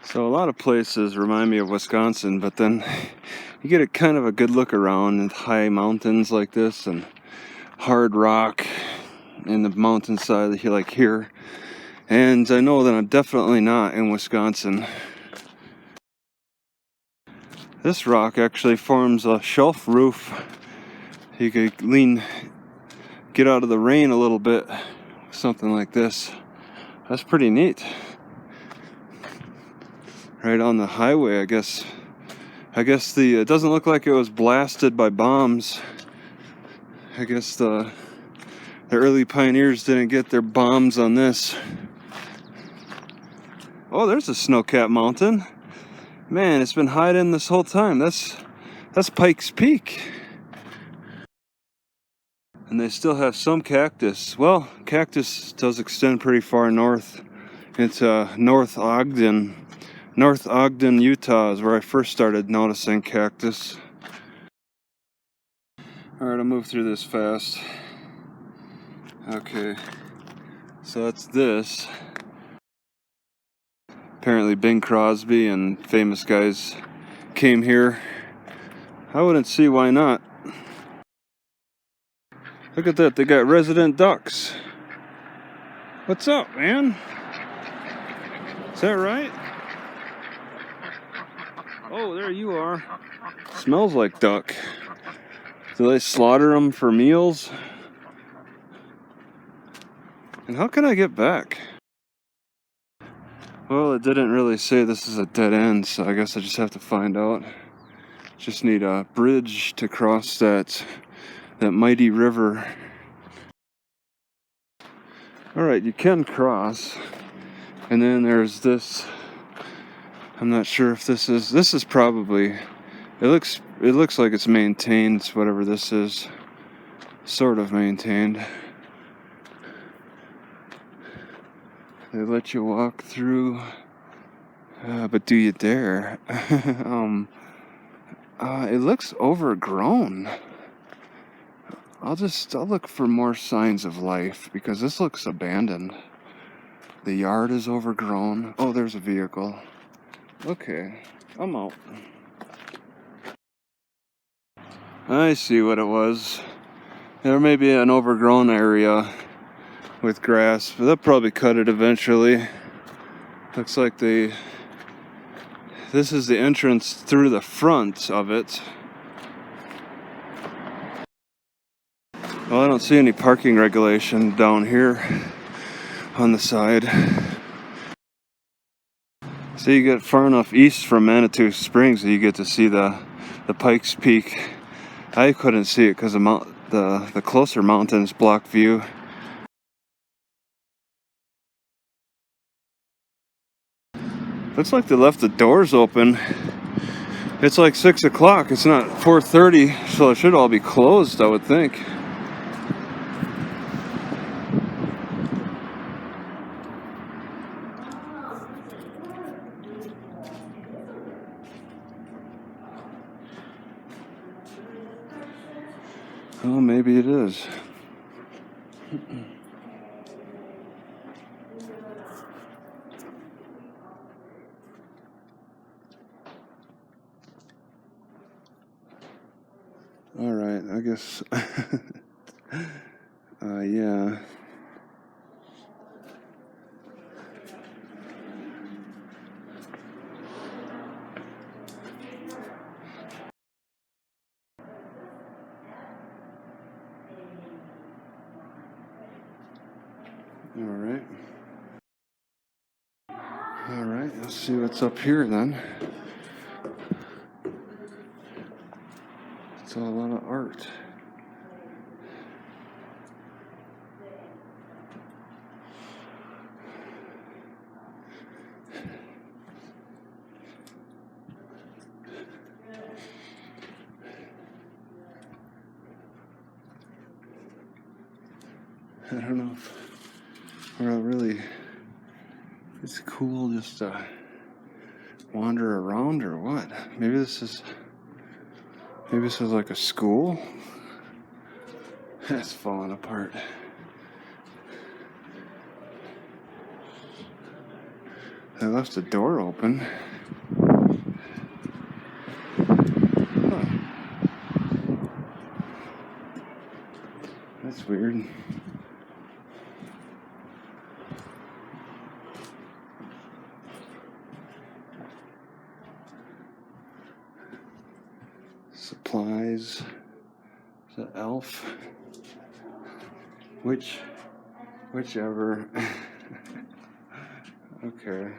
So a lot of places remind me of Wisconsin, but then you get a kind of a good look around and high mountains like this and hard rock in the mountainside like here. And I know that I'm definitely not in Wisconsin. This rock actually forms a shelf roof. You could get out of the rain a little bit, something like this. That's pretty neat. Right on the highway, I guess it doesn't look like it was blasted by bombs. I guess the early pioneers didn't get their bombs on this. Oh, there's a snow-capped mountain. Man, it's been hiding this whole time. That's Pikes Peak. And they still have some cactus. Well, cactus does extend pretty far north. It's North Ogden, Utah is where I first started noticing cactus. Alright, I'll move through this fast. Okay, so that's this. Apparently Bing Crosby and famous guys came here. I wouldn't see why not. Look at that, they got resident ducks. What's up, man? Is that right? Oh, there you are. Smells like duck. Do they slaughter them for meals? And how can I get back? Well, it didn't really say this is a dead end, so I guess I just have to find out. Just need a bridge to cross that mighty river. Alright, you can cross. And then there's this. I'm not sure if this is probably, it looks like it's maintained, whatever this is. Sort of maintained. They let you walk through, but do you dare? It looks overgrown. I'll look for more signs of life because this looks abandoned. The yard is overgrown. Oh, there's a vehicle. Okay, I'm out. I see what it was. There may be an overgrown area with grass, but they'll probably cut it eventually. Looks like this is the entrance through the front of it. Well, I don't see any parking regulation down here on the side. So you get far enough east from Manitou Springs that you get to see the Pikes Peak. I couldn't see it because the closer mountains block view. Looks like they left the doors open. It's like 6 o'clock. It's not 4:30, so it should all be closed, I would think. Oh, maybe it is. All right, I guess. Yeah. All right, let's see what's up here then. It's a lot of art. I don't know if really it's cool just to wander around or what. Maybe this is like a school. It's falling apart. I left the door open. Huh. That's weird. Supplies. Is that Elf? Whichever. Okay.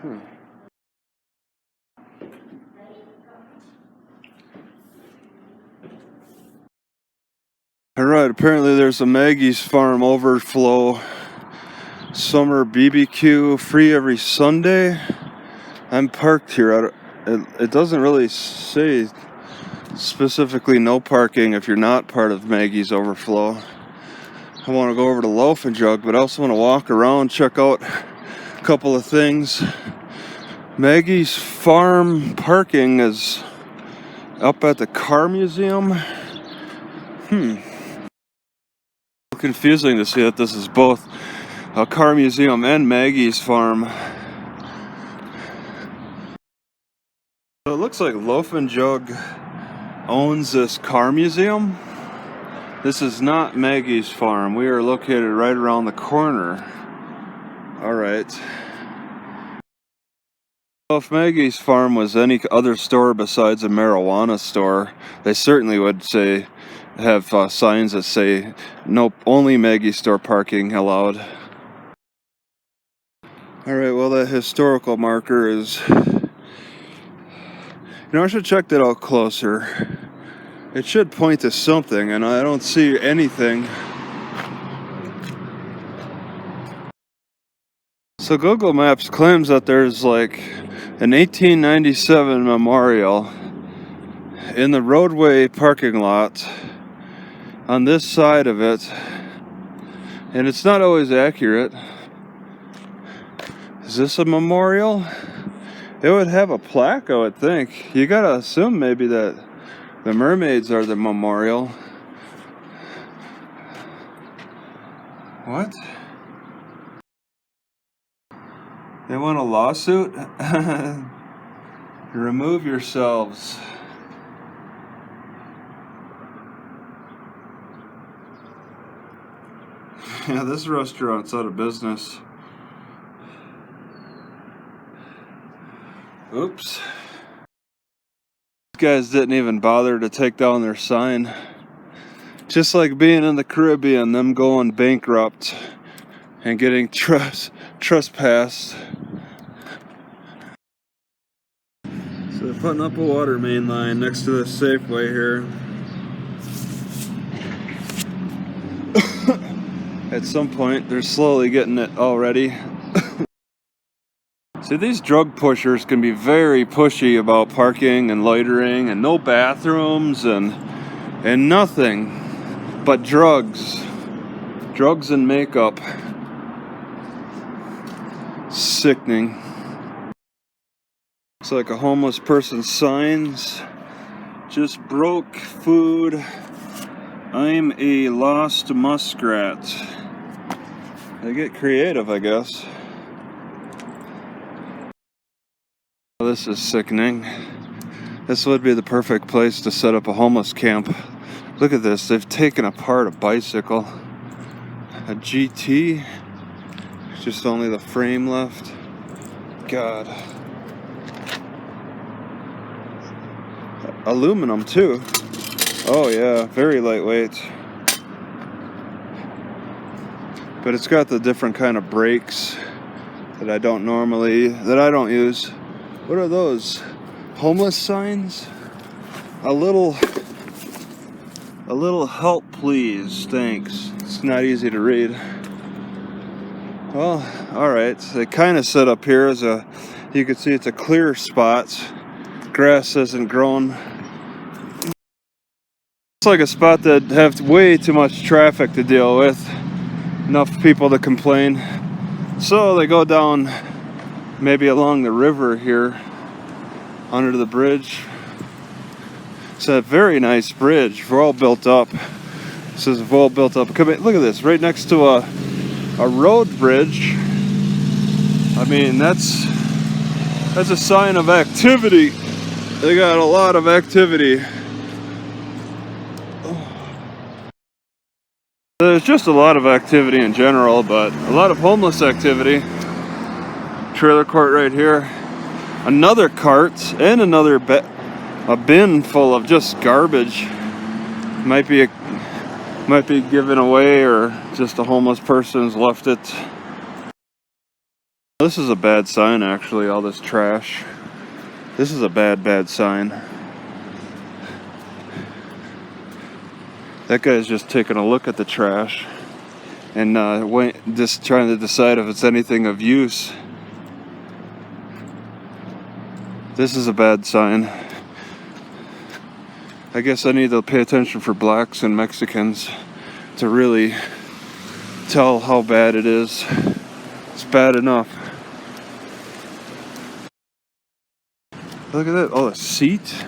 Huh. Alright, apparently there's a Maggie's Farm overflow summer BBQ free every Sunday. I'm parked here. It doesn't really say specifically no parking if you're not part of Maggie's overflow. I want to go over to Loaf and Jug, but I also want to walk around, check out a couple of things. Maggie's Farm parking is up at the car museum. Confusing to see that this is both a car museum and Maggie's Farm. So it looks like Loaf and Jug owns this car museum. This is not Maggie's Farm. We are located right around the corner. Alright. If Maggie's Farm was any other store besides a marijuana store, they certainly would have signs that say nope, only Maggie's store parking allowed. Alright, well, that historical marker is... I should check that out closer. It should point to something, and I don't see anything. So Google Maps claims that there's like an 1897 memorial in the roadway parking lot on this side of it, and it's not always accurate. Is this a memorial? It would have a plaque, I would think. You gotta assume maybe that the mermaids are the memorial. What? They want a lawsuit? Remove yourselves. Yeah, this restaurant's out of business. Oops. These guys didn't even bother to take down their sign. Just like being in the Caribbean, them going bankrupt and getting trespassed. So they're putting up a water main line next to the Safeway here. At some point, they're slowly getting it all ready. See, these drug pushers can be very pushy about parking and loitering and no bathrooms and nothing but drugs. Drugs and makeup. Sickening. It's like a homeless person's signs. Just broke food. I'm a lost muskrat. They get creative, I guess. This is sickening. This would be the perfect place to set up a homeless camp. Look at this. They've taken apart a bicycle. A GT. Just only the frame left. God. Aluminum too. Oh yeah, very lightweight. But it's got the different kind of brakes that I don't use. What are those? Homeless signs? A little help please, thanks. It's not easy to read. Well, alright. They kind of set up here as you can see it's a clear spot. Grass hasn't grown. It's like a spot that have way too much traffic to deal with. Enough people to complain. So they go down maybe along the river here under the bridge. It's a very nice bridge. We're all built up. This is a full built up. Look at this, right next to a road bridge. I mean, that's a sign of activity. They got a lot of activity. There's just a lot of activity in general, but a lot of homeless activity. Trailer court right here. Another cart and another a bin full of just garbage. Might be given away, or just a homeless person's left it. This is a bad sign, actually, all this trash. This is a bad sign. That guy's just taking a look at the trash and just trying to decide if it's anything of use. This is a bad sign. I guess I need to pay attention for blacks and Mexicans to really tell how bad it is. It's bad enough. Look at that. Oh, a seat.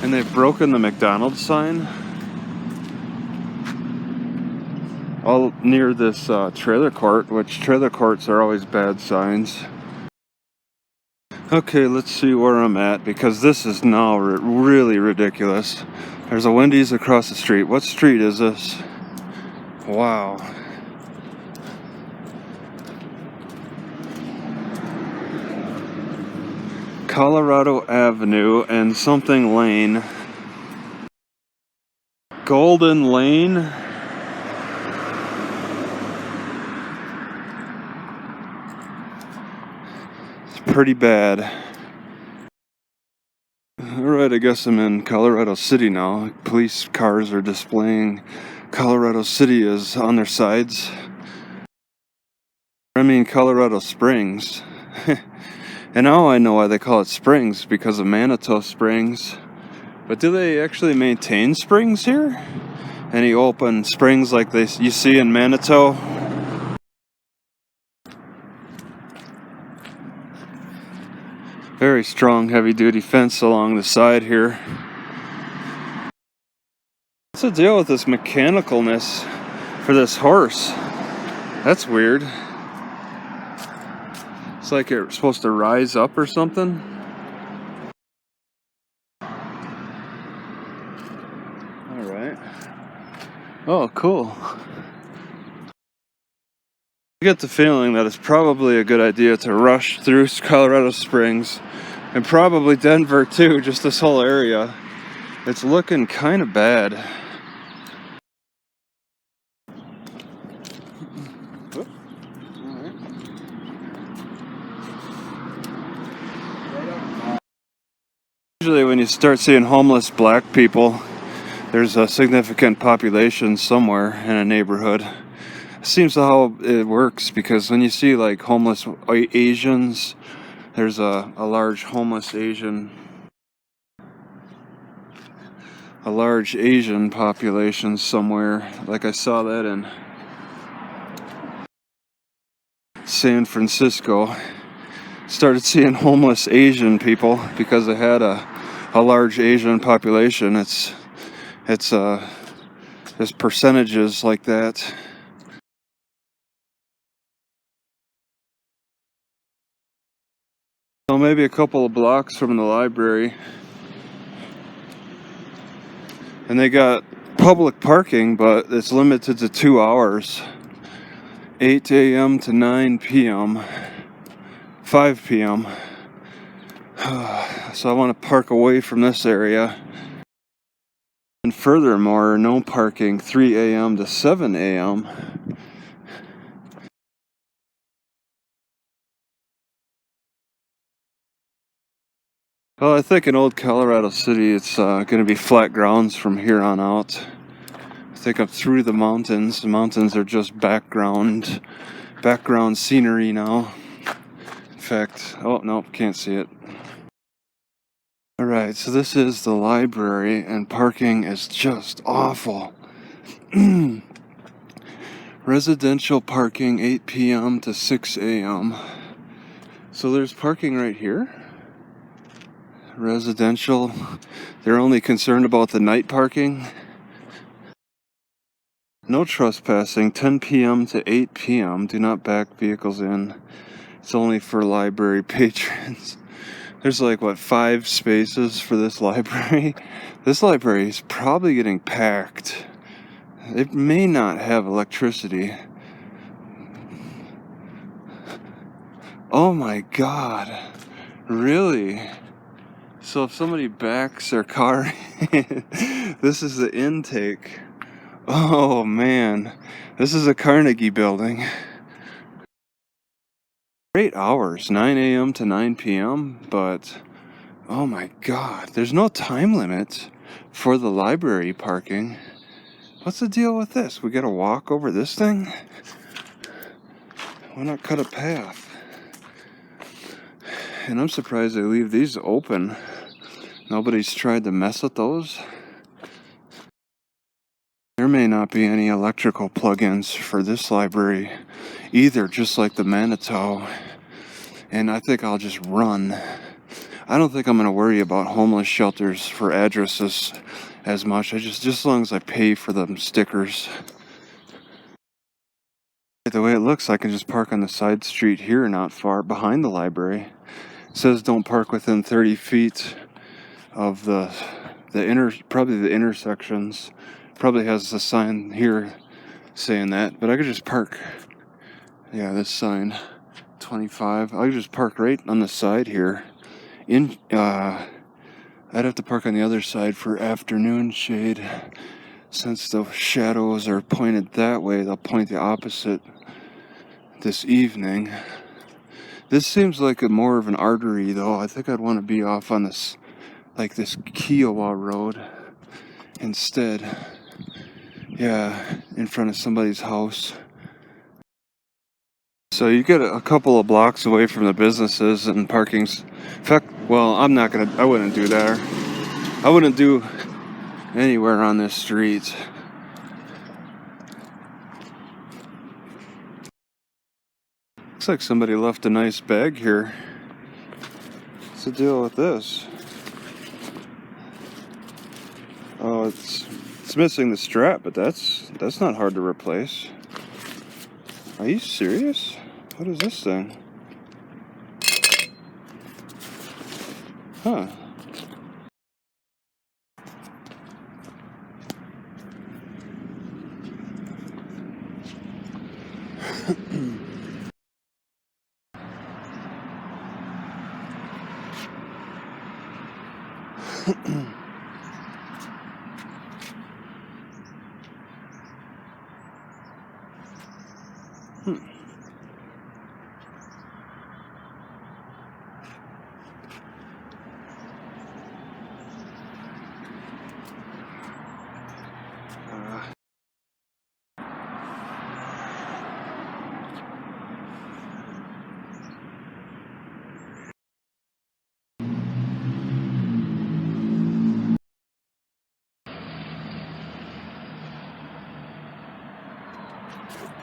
And they've broken the McDonald's sign all near this trailer court, which trailer courts are always bad signs. Okay, let's see where I'm at, because this is now really ridiculous. There's a Wendy's across the street. What street is this? Wow. Colorado Avenue and something Lane. Golden Lane. It's pretty bad. Alright, I guess I'm in Colorado City now. Police cars are displaying Colorado City as on their sides. I mean Colorado Springs. And now I know why they call it Springs, because of Manitou Springs. But do they actually maintain springs here? Any open springs like you see in Manitou? Very strong, heavy-duty fence along the side here. What's the deal with this mechanicalness for this horse? That's weird. It's like it's supposed to rise up or something. Alright. Oh, cool. I get the feeling that it's probably a good idea to rush through Colorado Springs, and probably Denver too, just this whole area. It's looking kind of bad. Usually when you start seeing homeless black people, there's a significant population somewhere in a neighborhood. It seems how it works, because when you see like homeless Asians, there's a large homeless Asian population somewhere. Like I saw that in San Francisco. Started seeing homeless Asian people because they had a large Asian population. There's percentages like that. So maybe a couple of blocks from the library, and they got public parking, but it's limited to 2 hours, 8 a.m. to 9 p.m. 5 p.m. So I want to park away from this area. And furthermore, no parking 3 a.m. to 7 a.m. Well, I think in old Colorado City, it's going to be flat grounds from here on out. I think I'm through the mountains. The mountains are just background scenery now. In fact, oh nope, can't see it. Alright, so this is the library, and parking is just awful. Residential parking 8 p.m. to 6 a.m. So there's parking right here. Residential. They're only concerned about the night parking. No trespassing, 10 p.m. to 8 p.m. Do not back vehicles in. It's only for library patrons. There's like, what, 5 spaces for this library? This library is probably getting packed. It may not have electricity. Oh my God. Really? So if somebody backs their car in, this is the intake. Oh man, this is a Carnegie building. Great hours, 9 a.m. to 9 p.m., but oh my God, there's no time limit for the library parking. What's the deal with this? We gotta walk over this thing? Why not cut a path? And I'm surprised they leave these open. Nobody's tried to mess with those. There may not be any electrical plugins for this library either, just like the Manitou. And I think I'll just run. I don't think I'm going to worry about homeless shelters for addresses as much. Just as long as I pay for them stickers. The way it looks, I can just park on the side street here, not far behind the library. It says don't park within 30 feet of probably the intersections. Probably has a sign here saying that, but I could just park. Yeah, this sign, 25. I could just park right on the side here. I'd have to park on the other side for afternoon shade. Since the shadows are pointed that way, they'll point the opposite this evening. This seems like more of an artery, though. I think I'd want to be off on this, like this Kiowa Road instead. Yeah, in front of somebody's house. So you get a couple of blocks away from the businesses and parking's. In fact, well, I wouldn't do that. I wouldn't do anywhere on this street. Looks like somebody left a nice bag here. What's the deal with this? Oh, it's missing the strap, but that's not hard to replace. Are you serious? What is this thing? Huh.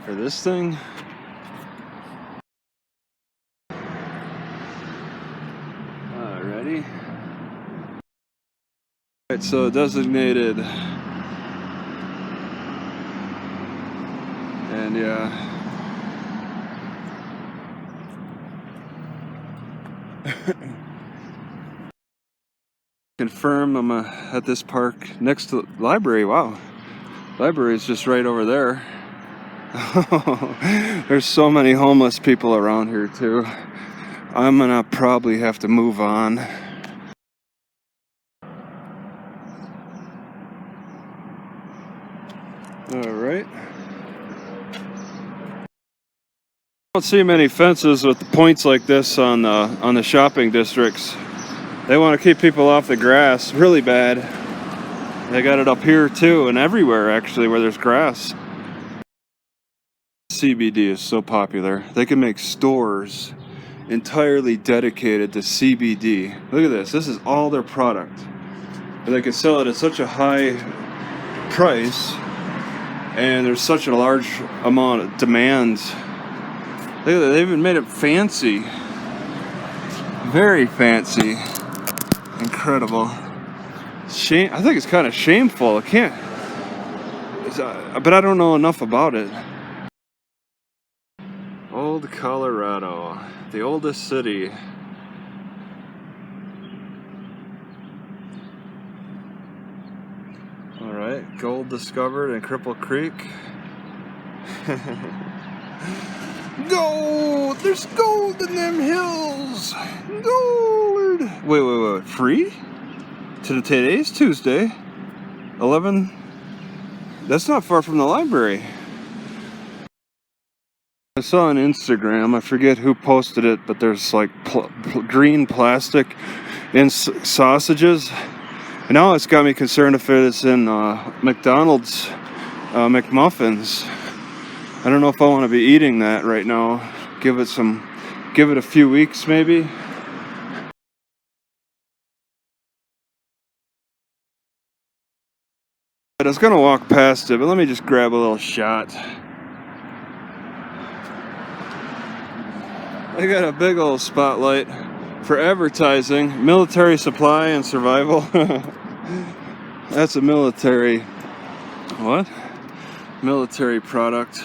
For this thing? Alrighty. Alright, so designated. And yeah. Confirm I'm at this park next to the library. Wow. Library is just right over there. There's so many homeless people around here too. I'm gonna probably have to move on. Alright. I don't see many fences with points like this on the shopping districts. They want to keep people off the grass really bad. They got it up here too, and everywhere actually where there's grass. CBD is so popular. They can make stores entirely dedicated to CBD. Look at this. This is all their product. But they can sell it at such a high price, and there's such a large amount of demand. Look at that. They even made it fancy. Very fancy. And incredible. I think it's kind of shameful. I can't, but I don't know enough about it. Old Colorado, the oldest city. All right, gold discovered in Cripple Creek. Gold! There's gold in them hills! Gold! Wait. Free? Today's Tuesday. 11. That's not far from the library. I saw on Instagram, I forget who posted it, but there's like green plastic in sausages. And now it's got me concerned if it's in McDonald's McMuffins. I don't know if I want to be eating that right now. Give it a few weeks maybe. I was gonna walk past it, but let me just grab a little shot. I got a big old spotlight for advertising, military supply and survival. That's a military, what? Military product.